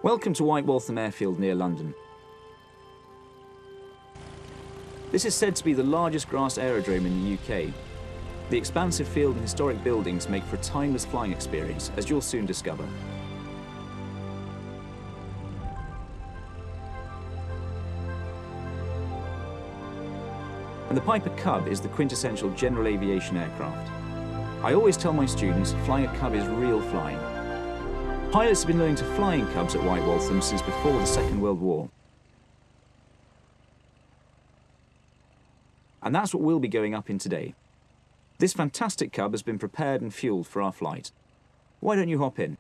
Welcome to White Waltham Airfield near London. This is said to be the largest grass aerodrome in the UK. The expansive field and historic buildings make for a timeless flying experience, as you'll soon discover. And the Piper Cub is the quintessential general aviation aircraft. I always tell my students, flying a Cub is real flying. Pilots have been learning to fly in Cubs at White Waltham since before the Second World War. And that's what we'll be going up in today. This fantastic Cub has been prepared and fueled for our flight. Why don't you hop in?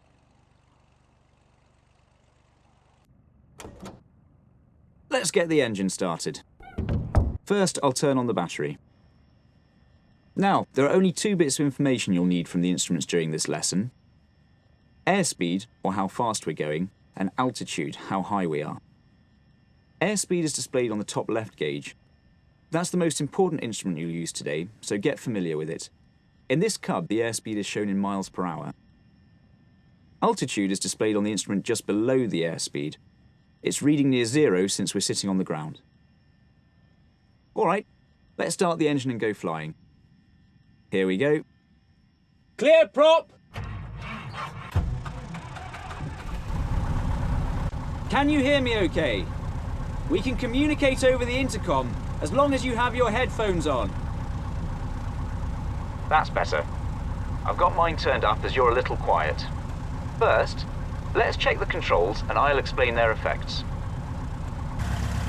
Let's get the engine started. First, I'll turn on the battery. Now, there are only two bits of information you'll need from the instruments during this lesson. Airspeed, or how fast we're going, and altitude, how high we are. Airspeed is displayed on the top left gauge. That's the most important instrument you'll use today, so get familiar with it. In this Cub, the airspeed is shown in miles per hour. Altitude is displayed on the instrument just below the airspeed. It's reading near zero since we're sitting on the ground. All right, let's start the engine and go flying. Here we go. Clear prop! Can you hear me okay? We can communicate over the intercom as long as you have your headphones on. That's better. I've got mine turned up as you're a little quiet. First, let's check the controls and I'll explain their effects.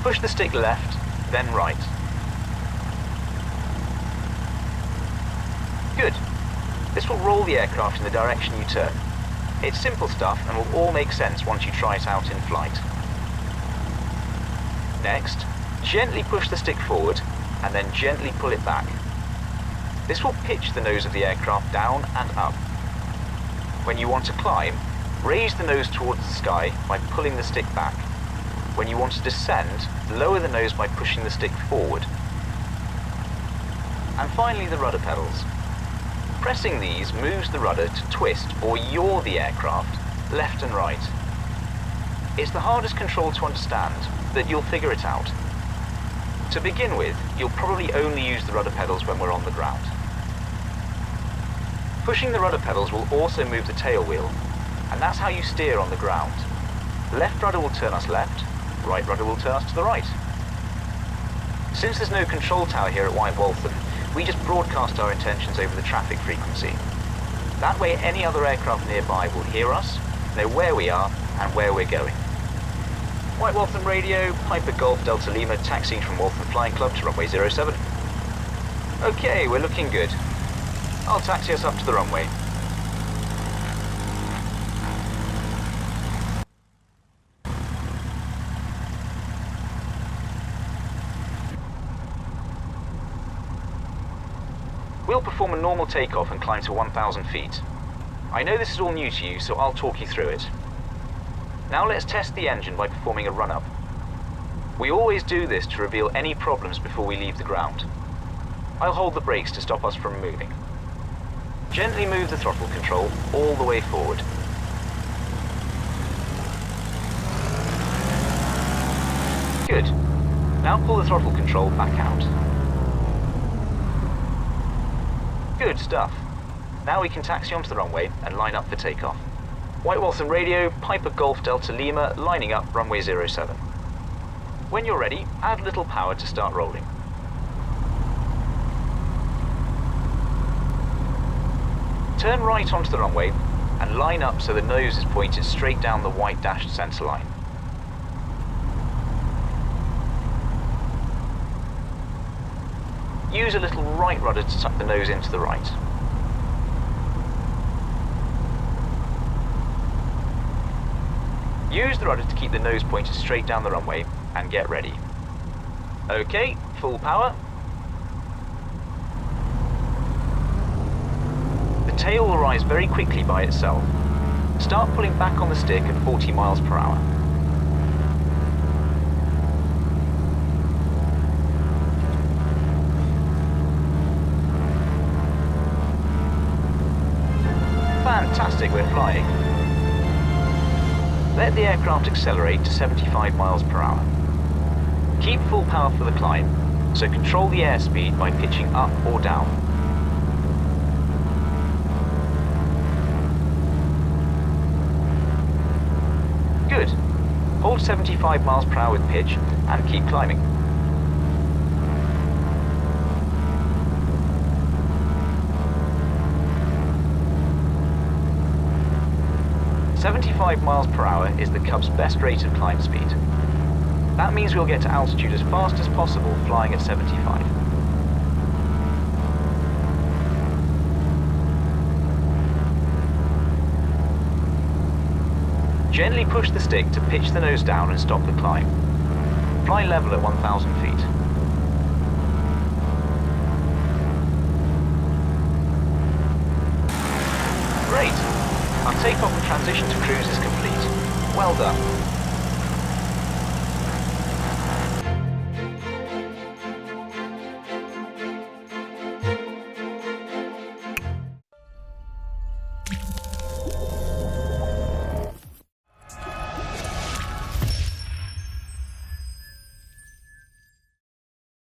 Push the stick left, then right. Good. This will roll the aircraft in the direction you turn. It's simple stuff and will all make sense once you try it out in flight. Next, gently push the stick forward and then gently pull it back. This will pitch the nose of the aircraft down and up. When you want to climb, raise the nose towards the sky by pulling the stick back. When you want to descend, lower the nose by pushing the stick forward. And finally, the rudder pedals. Pressing these moves the rudder to twist or yaw the aircraft left and right. It's the hardest control to understand, but you'll figure it out. To begin with, you'll probably only use the rudder pedals when we're on the ground. Pushing the rudder pedals will also move the tail wheel, and that's how you steer on the ground. Left rudder will turn us left, right rudder will turn us to the right. Since there's no control tower here at White Waltham, we just broadcast our intentions over the traffic frequency. That way any other aircraft nearby will hear us, know where we are and where we're going. White Waltham Radio, Piper Golf Delta Lima, taxiing from Waltham Flying Club to runway 07. Okay, we're looking good. I'll taxi us up to the runway. We'll perform a normal takeoff and climb to 1,000 feet. I know this is all new to you, so I'll talk you through it. Now let's test the engine by performing a run-up. We always do this to reveal any problems before we leave the ground. I'll hold the brakes to stop us from moving. Gently move the throttle control all the way forward. Good. Now pull the throttle control back out. Good stuff. Now we can taxi onto the runway and line up for takeoff. White Waltham Radio, Piper Golf Delta Lima, lining up runway 07. When you're ready, add a little power to start rolling. Turn right onto the runway and line up so the nose is pointed straight down the white dashed centre line. Use a little right rudder to tuck the nose into the right. Use the rudder to keep the nose pointed straight down the runway and get ready. Okay, full power. The tail will rise very quickly by itself. Start pulling back on the stick at 40 miles per hour. Fantastic, we're flying. Let's the aircraft accelerate to 75 miles per hour. Keep full power for the climb, so control the airspeed by pitching up or down. Good. Hold 75 miles per hour with pitch and keep climbing. "75 miles per hour is the Cub's best rate of climb speed. That means we'll get to altitude as fast as possible flying at 75. Gently push the stick to pitch the nose down and stop the climb. Fly level at 1,000 feet. Great! Our takeoff and transition to cruise is complete. Well done.